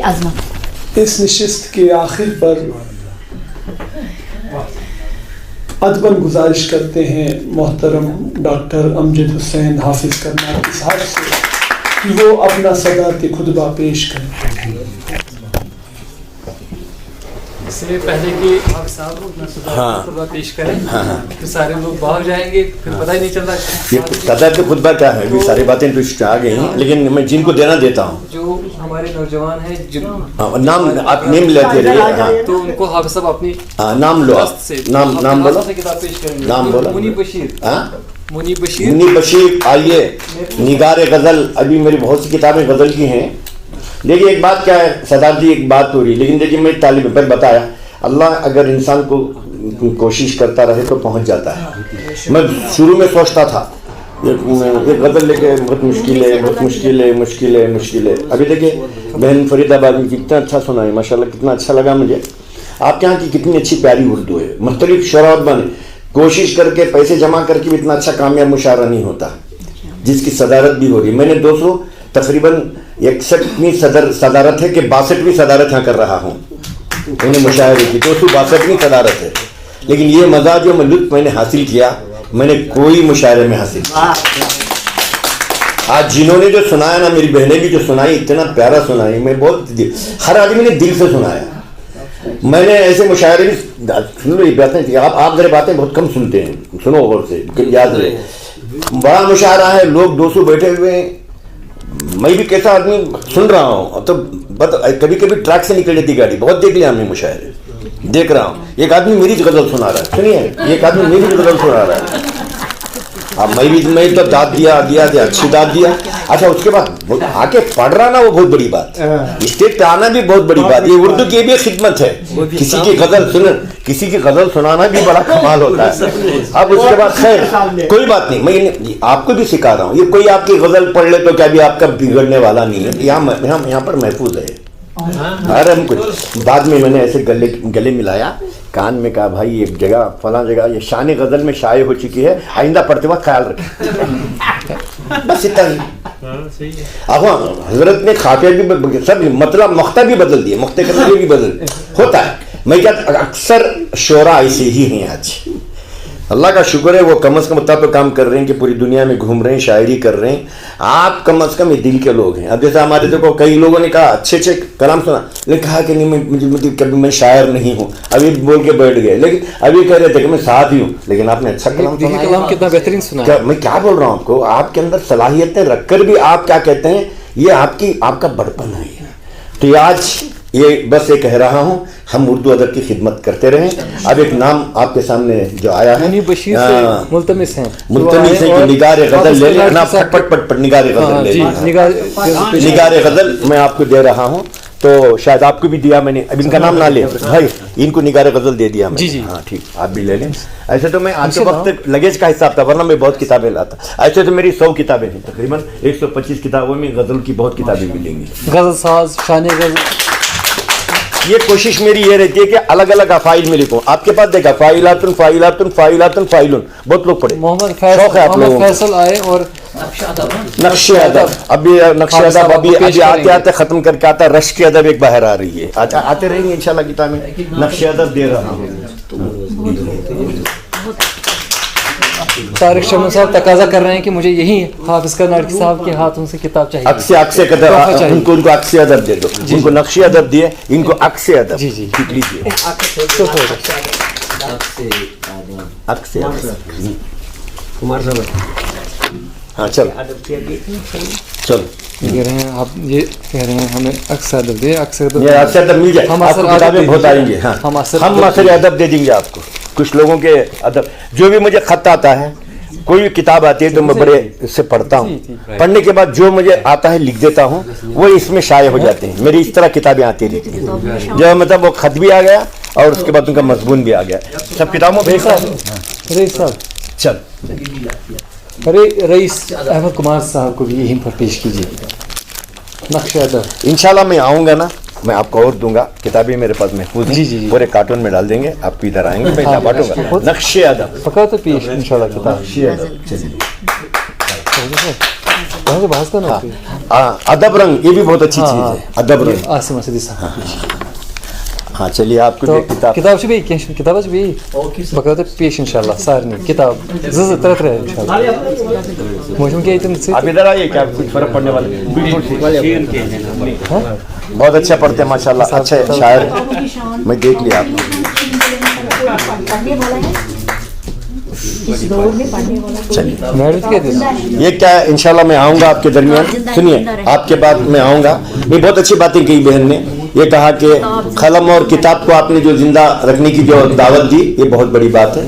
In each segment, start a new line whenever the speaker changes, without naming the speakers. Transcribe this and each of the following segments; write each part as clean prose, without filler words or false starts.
عظمت اس نشست کے آخر پر ادباً گزارش کرتے ہیں محترم ڈاکٹر امجد حسین حافظ کرناٹی صاحب سے کہ وہ اپنا صدارت خطبہ پیش کریں۔
اس لیے پہلے کہ آپ صاحب اپنا صدارت خطبہ پیش کریں تو سارے لوگ باہر جائیں گے، پھر پتہ ہی نہیں چلتا
یہ صدارت خطبہ کیا ہے۔ ابھی ساری باتیں تو آ گئی ہیں، لیکن میں جن کو دینا دیتا ہوں
جو ہمارے نوجوان ہیں
نام آپ نیم لیتے رہیے
تو ان کو حافظ صاحب اپنی
نام لو، نام بولو،
کتاب پیش کریں گے۔
نام بولو۔
منیب
بشیر آئیے، نگار غزل، ابھی میری بہت سی کتابیں غزل کی ہیں۔ دیکھیے ایک بات کیا ہے صدارتی ایک بات ہو رہی، لیکن دیکھیے میں طالب پر بتایا اللہ اگر انسان کو کوشش کرتا رہے تو پہنچ جاتا ہے۔ میں شروع میں سوچتا تھا یہ غزل لے کے بہت مشکل ہے۔ ابھی دیکھیے بہن فرید آباد میں کتنا اچھا سنا ہے، ماشاء اللہ کتنا اچھا لگا مجھے۔ آپ کے یہاں کی کتنی اچھی پیاری اردو ہے، مختلف شعراء بنے، کوشش کر کے پیسے جمع کر کے بھی اتنا اچھا کامیاب مشاعرہ نہیں ہوتا جس کی صدارت بھی ہو رہی ہے۔ میں نے 200 تقریباً 61ویں صدارت ہے کہ 62ویں صدارت یہاں کر رہا ہوں، میں نے مشاعرے کی 262ویں صدارت ہے، لیکن یہ مزہ جو لطف میں نے حاصل کیا میں نے کوئی مشاعرے میں حاصل کیا۔ آج جنہوں نے جو سنایا نا، میری بہنیں بھی جو سنائی اتنا پیارا سنائی، میں بہت ہر آدمی نے دل سے سنایا۔ میں نے ایسے مشاعرے بھی سن لو، یہ باتیں آپ ذرا باتیں بہت کم سنتے ہیں، سنو غور سے یاد رہے۔ بڑا مشاعرہ ہے، لوگ 200 بیٹھے ہوئے ہیں، میں بھی کیسا آدمی سن رہا ہوں تو کبھی کبھی ٹریک سے نکل جاتی گاڑی، بہت دیکھ لیا ہم نے مشاعرے، دیکھ رہا ہوں ایک آدمی میری غزل سنا رہا ہے، سنیے ایک آدمی میری غزل سنا رہا ہے، اب میں تو داد دیا اچھی داد دیا۔ اچھا اس کے بعد آ کے پڑھ رہا نا، وہ بہت بڑی بات، اسٹیج پہ آنا بھی بہت بڑی بات، یہ اردو کی بھی خدمت ہے۔ کسی کی غزل سنانا بھی بڑا کمال ہوتا ہے۔ اب اس کے بعد خیر کوئی بات نہیں، میں آپ کو بھی سکھا رہا ہوں، یہ کوئی آپ کی غزل پڑھ لے تو کیا بھی آپ کا بگڑنے والا نہیں ہے، یہاں پر محفوظ ہے۔ ارے ہم کچھ بعد میں نے ایسے گلے ملایا، کان میں کہا بھائی ایک جگہ فلاں جگہ یہ شان غزل میں شائع ہو چکی ہے، آئندہ پڑھتے وقت خیال رکھیں، بس اتنا ہی۔ اب حضرت نے خاطر بھی سب مطلب مختہ بھی بدل دیے، مختہ کرنے بھی بدل ہوتا ہے۔ میں کیا اکثر شعراء ایسے ہی ہیں آج، اللہ کا شکر ہے وہ کم از کم اتنا تو کام کر رہے ہیں کہ پوری دنیا میں گھوم رہے ہیں، شاعری کر رہے ہیں۔ آپ کم از کم یہ دل کے لوگ ہیں۔ اب جیسے ہمارے دیکھو کئی لوگوں نے کہا اچھے کلام سنا، لیکن کہا کہ نہیں کبھی میں شاعر نہیں ہوں، ابھی بول کے بیٹھ گئے، لیکن ابھی کہہ رہے تھے کہ میں ساتھ ہی ہوں، لیکن آپ نے اچھا کلام
کتنا بہترین سنا۔
میں کیا بول رہا ہوں آپ کو، آپ کے اندر صلاحیتیں رکھ کر بھی آپ کیا کہتے ہیں، یہ آپ کا بڑپن ہے۔ تو یہ آج یہ بس یہ کہہ رہا ہوں ہم اردو ادب کی خدمت کرتے رہیں۔ اب ایک نام آپ کے سامنے جو آیا ہے،
منیب بشیر سے ملتمس ہیں
کہ نگار غزل لے لینا، پٹ نگار غزل لے لینا، نگار غزل میں آپ کو دے رہا ہوں، تو شاید آپ کو بھی دیا میں نے، اب ان کا نام نہ لے بھائی، ان کو نگار غزل دے دیا میں نے، ہاں ٹھیک آپ بھی لے لیں۔ ایسے تو میں آج کے وقت لگیج کا حساب تھا، ورنہ میں بہت کتابیں لاتا، ایسے تو میری 100 کتابیں ہیں، تقریباً 125 کتابوں میں غزل کی بہت کتابیں ملیں گی۔
غزل ساز، شان غزل،
یہ کوشش میری یہ رہتی ہے کہ الگ الگ افائل میں لکھوں۔ آپ کے پاس دیکھا فائلاتن فائلون بہت لوگ پڑھے،
محمد فیصل آئے اور
نقش ادب، ابھی نقش ادب ابھی آتے ختم کر کے آتا، رشک ادب ایک باہر آ رہی ہے، آتے رہیں گے انشاءاللہ کتاب میں، نقش ادب دے رہا ہوں۔
طارق شمن صاحب تقاضا کر رہے ہیں کہ مجھے یہی حافظ کرناٹی صاحب کے ہاتھوں سے کتاب چاہیے،
عکس ادب، ان کو عکس ادب دے دو، ان کو نقش ادب دیے، ان کو عکس ادب لیجیے، عکس
کمار صاحب
ہاں چلو
کہہ رہے ہیں آپ، یہ کہہ رہے ہیں ہمیں عکس ادب دے، عکس ادب
مل جائے، آپ کو کتابیں بہت آئیں گے، ہاں ہم اثر ادب دے دیں گے آپ کو۔ کچھ لوگوں کے ادب جو بھی مجھے خط آتا ہے، کوئی بھی کتاب آتی ہے تو میں بڑے اس سے پڑھتا ہوں، پڑھنے کے بعد جو مجھے آتا ہے لکھ دیتا ہوں، وہ اس میں شائع ہو جاتے ہیں۔ میری اس طرح کتابیں آتی رہتی ہیں، جو مطلب وہ خط بھی آ گیا اور اس کے بعد ان کا مضمون بھی آ گیا، سب کتابوں بھیج
صاحب
چل۔
ارے رئیس احمد کمار صاحب کو بھی یہیں پر پیش کیجیے نقش ادب۔
انشاءاللہ میں آؤں گا نا، میں آپ کو اور دوں گا، کتابیں میرے پاس محفوظ ہیں، پورے کارٹون میں ڈال دیں گے، آپ ادھر آئیں گے میں بانٹوں گا۔ نقش ادب
پکا تو پیش انشاءاللہ کتاب۔
نقش ادب چلیے۔
वहाँ से बहस करना होती है।
अदब रंग ये भी बहुत अच्छी चीज़ है, अदब रंग।
आसिम असदी
हाँ चलिए आपको
तो
किताब
किताब भी किताब भी बकायदा पेश इंशाल्लाह सारनी किताब तरह इंशाल्लाह मुझे क्या इतने से
आप इधर आइए, क्या कुछ फर्क पड़ने वाला बहुत अच्छा पढ़ते हैं माशाल्लाह, अच्छे शायर, मैं देख लिया आपको। चलिए
मैरिज क्या थी
ये क्या है, इंशाल्लाह मैं आऊँगा आपके दरमियान, सुनिए आपके बाद मैं आऊँगा। ये बहुत अच्छी बातें कही बहन ने, ये कहा कि कलम और किताब को आपने जो जिंदा रखने की जो दावत दी, ये बहुत बड़ी बात है।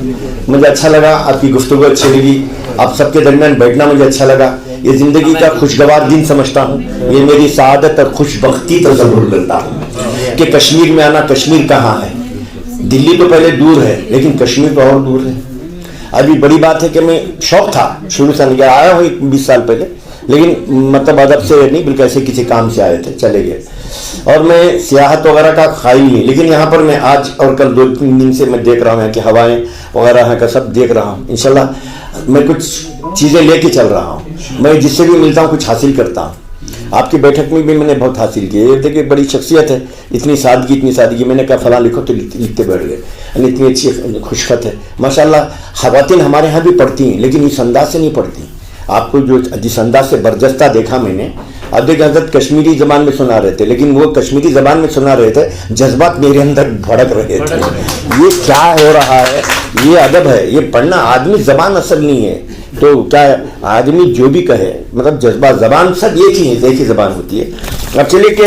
मुझे अच्छा लगा, आपकी गुफ्तगू अच्छी लगी, आप सबके दरमियान बैठना मुझे अच्छा लगा। ये ज़िंदगी का खुशगवार दिन समझता हूँ, ये मेरी सआदत और खुशबख्ती तसव्वुर करता हूँ कि कश्मीर में आना। कश्मीर कहाँ है? दिल्ली तो पहले दूर है, लेकिन कश्मीर तो और दूर है। अभी बड़ी बात है कि मैं शौक था शुरू से, नहीं आया हूँ 20 साल पहले, लेकिन मतलब अदब से नहीं बल्कि ऐसे किसी काम से आए थे, चले गए। और मैं सियाहत वगैरह का ख़ाइल नहीं, लेकिन यहाँ पर मैं आज और कल 2-3 दिन से मैं देख रहा हूँ कि हवाएं वगैरह यहाँ का सब देख रहा हूँ। इंशाल्लाह मैं कुछ चीज़ें लेके चल रहा हूँ, मैं जिससे भी मिलता हूँ कुछ हासिल करता हूँ। आपकी बैठक में भी मैंने बहुत हासिल किया। ये देखिए बड़ी शख्सियत है, इतनी सादगी। मैंने कहा फलां लिखो तो लिखते बैठ गए, इतनी अच्छी खुशखत है माशाल्लाह। ख़वातीन हमारे यहाँ भी पढ़ती हैं, लेकिन इस अंदाज से नहीं पढ़ती। आपको जो जिस अंदाज से बरजस्ता देखा मैंने, अब देखिए हज़रत कश्मीरी ज़बान में सुना रहे थे, लेकिन वो कश्मीरी ज़बान में सुना रहे थे, जज्बात मेरे अंदर भड़क रहे थे। ये क्या हो रहा है? ये अदब है, ये पढ़ना। आदमी ज़बान असल नहीं है, तो क्या आदमी जो भी कहे, मतलब जज्बा ज़बान सब एक ही है, एक ही ज़बान होती है। अब चलिए कि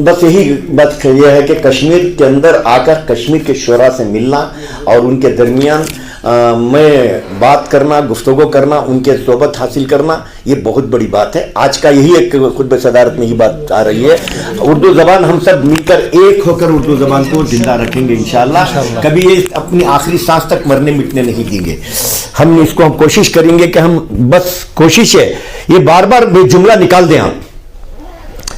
बस यही बात ये है कि कश्मीर के अंदर आकर कश्मीर के शुरा से मिलना और उनके दरमियान मैं बात करना, गुफ्तगू करना, उनके सोबत हासिल करना, ये बहुत बड़ी बात है। आज का यही एक खुतबे सदारत में ही बात आ रही है। उर्दू ज़बान हम सब मिलकर एक होकर उर्दू ज़बान को जिंदा रखेंगे इंशाअल्लाह। कभी ये अपनी आखिरी सांस तक मरने मिटने नहीं देंगे। हम इसको हम कोशिश करेंगे कि हम बस कोशिश है, ये बार बार जुमला निकाल दें आप,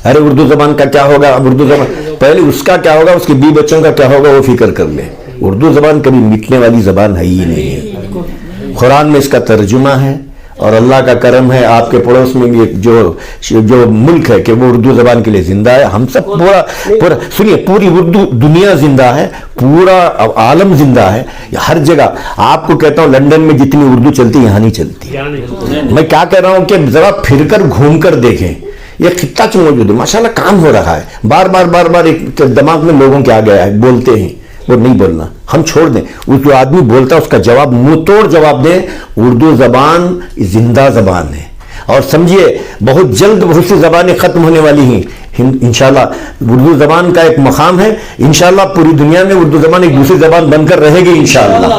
अरे उर्दू ज़बान का क्या होगा, अब उर्दू ज़बान पहले उसका क्या होगा, उसके बीवी बच्चों का क्या होगा, वो फिक्र कर ले। उर्दू ज़बान कभी मिटने वाली ज़बान है ही नहीं है। कुरान में इसका तर्जुमा है, और अल्लाह का करम है आपके पड़ोस में ये जो मुल्क है कि वो उर्दू ज़बान के लिए ज़िंदा है। हम सब पूरा सुनिए, पूरी उर्दू दुनिया ज़िंदा है, पूरा आलम ज़िंदा है, हर जगह। आपको कहता हूँ लंदन में जितनी उर्दू चलती यहाँ नहीं चलती। मैं क्या कह रहा हूँ कि ज़रा फिर कर घूम कर देखें, ये खित्ता च मौजूद है माशाल्लाह, काम हो रहा है। बार बार एक दिमाग में लोगों के आ गया है, बोलते हैं वो नहीं बोलना, हम छोड़ दें। वो जो आदमी बोलता है उसका जवाब मुंह तोड़ जवाब दें। उर्दू ज़बान जिंदा ज़बान है, और समझिए बहुत जल्द बहुत सी ज़बानें ख़त्म होने वाली हैं इंशाल्लाह। उर्दू ज़बान का एक मकाम है, इंशाल्लाह पूरी दुनिया में उर्दू ज़बान एक दूसरी ज़बान बनकर रहेगी इंशाल्लाह।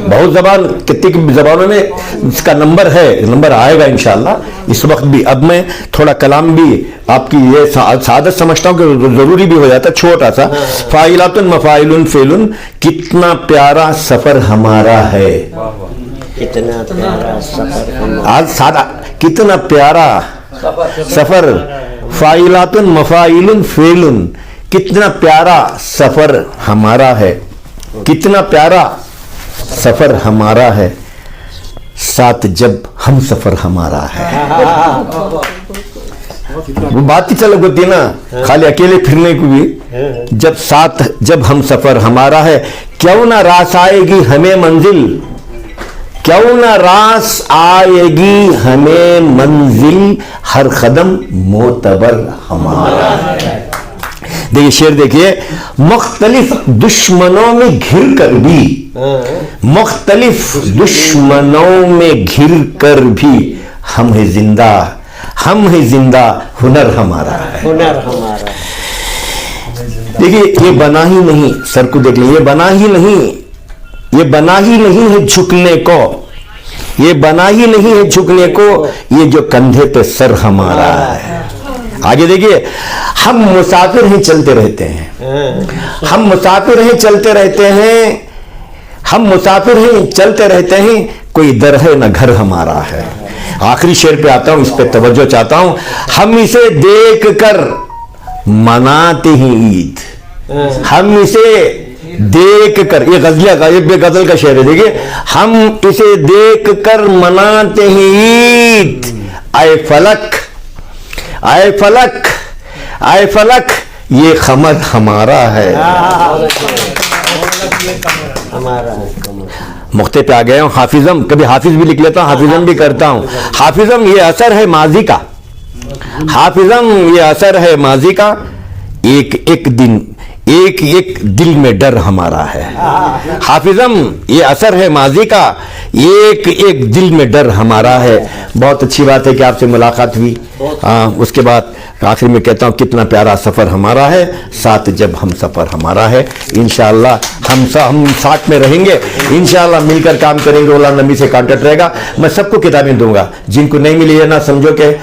बहुत ज़बान कितनी ज़बानों में इसका नंबर है, नंबर आएगा इंशाल्लाह इस वक्त भी। अब मैं थोड़ा कलाम भी आपकी ये सादत समझता हूँ कि ज़रूरी भी हो जाता, छोटा सा। फ़ाइलातुन मफ़ाइलुन फ़ेलुन, कितना प्यारा सफ़र हमारा है,
कितना प्यारा सफर।
आज सादा कितना प्यारा सफ़र। फ़ाइलातुन मफ़ाइलुन फ़ेलुन, कितना प्यारा सफ़र हमारा है, कितना प्यारा सफ़र हमारा है, साथ जब हम सफ़र हमारा है। वो बात ही चल होती है ना, खाली अकेले फिरने को भी। जब हम सफ़र हमारा है, क्यों ना रास आएगी हमें मंजिल, क्यों ना रास आएगी हमें मंजिल, हर कदम मोतबर हमारा है। देखिए शेर देखिए, मुख्तलिफ दुश्मनों में घिर कर भी, मुख्तलिफ दुश्मनों में घिर कर भी हम है जिंदा, हम है जिंदा, हुनर हमारा है,
हुनर हमारा।
देखिए ये बना ही नहीं, सर को देख लीजिए, ये बना ही नहीं, ये बना ही नहीं है झुकने को, ये बना ही नहीं है झुकने को, ये जो कंधे पे सर हमारा है। आगे देखिए, हम मुसाफिर ही चलते रहते हैं, हम मुसाफिर ही चलते रहते हैं, हम मुसाफिर ही चलते रहते हैं, कोई दर है न घर हमारा है। आखिरी शेर पे आता हूं, इस पे तवज्जो चाहता हूं। हम इसे देख कर मनाते ही ईद, हम इसे देख कर, ये गजल का शेर है, देखिए, हम इसे देख कर मनाते ही ईद, आए फलक, आए फलक, आए फलक, ये खमर हमारा है।
हमारा
मुख्ते पे आ गया हूँ। हाफिजम, कभी हाफिज भी लिख लेता हूँ, हाफिजम भी करता हूँ। हाफिजम ये असर है माजी का, हाफिजम ये असर है माजी का, एक एक दिन, एक एक दिल में डर हमारा है। हाफिजम ये असर है माजी का, एक एक दिल में डर हमारा है। बहुत अच्छी बात है कि आपसे मुलाकात हुई। उसके बाद आखिर में कहता हूँ कितना प्यारा सफ़र हमारा है, साथ जब हम सफ़र हमारा है। इंशाअल्लाह हम साथ में रहेंगे, इंशाअल्लाह मिलकर काम करेंगे। ओला नबी से कांटेक्ट रहेगा। मैं सबको किताबें दूंगा, जिनको नहीं मिली है ना समझो कि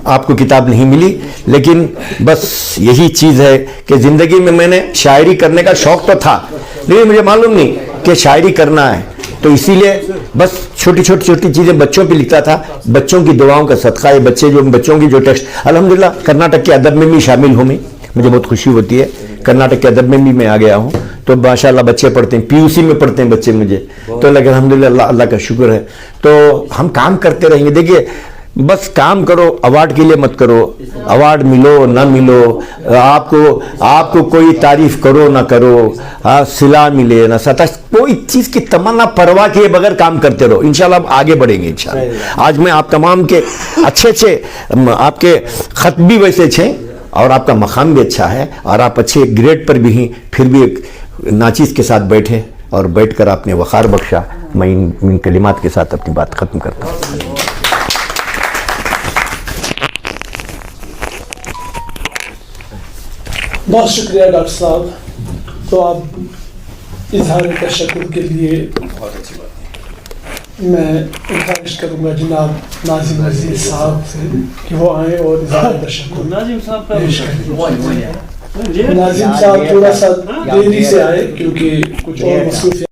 आपको किताब नहीं मिली, लेकिन बस यही चीज़ है कि ज़िंदगी में मैंने शायरी करने का शौक़ तो था, लेकिन मुझे मालूम नहीं कि शायरी करना है, तो इसीलिए बस छोटी छोटी चीज़ें बच्चों पे लिखता था। बच्चों की दुआओं का सदका है, बच्चों की जो टेक्स्ट, अल्हम्दुलिल्लाह कर्नाटक के अदब में भी शामिल हूँ मैं, मुझे बहुत खुशी होती है। कर्नाटक के अदब में भी मैं आ गया हूँ, तो माशाल्लाह बच्चे पढ़ते हैं, पीयूसी में पढ़ते हैं बच्चे मुझे, तो लगे अल्हम्दुलिल्लाह, अल्लाह का शुक्र है। तो हम काम करते रहेंगे। देखिए बस काम करो, अवार्ड के लिए मत करो, अवार्ड मिलो ना मिलो, आपको कोई तारीफ करो ना करो, सिला मिले ना सता, कोई चीज़ की तमन्ना परवाह किए बगैर काम करते रहो, इंशाल्लाह आप आगे बढ़ेंगे इंशाल्लाह। आज मैं आप तमाम के अच्छे आपके खत भी वैसे अच्छे और आपका मकाम भी अच्छा है और आप अच्छे ग्रेड पर भी हैं, फिर भी एक नाचीज़ के साथ बैठे और बैठकर आपने वक़ार बख्शा। मैं इन कलिमात के साथ अपनी बात ख़त्म करता हूँ।
बहुत शुक्रिया डॉक्टर साहब। तो आप इजहार तशक्कुर के लिए बहुत अच्छी बात है, मैं गुजारिश करूँगा जनाब नाजिम अजीज साहब से कि वो आए और इजहार तशक्कुर
नाजिम साहब का
नाजिम साहब थोड़ा सा देरी से आए क्योंकि कुछ और मसरूफियत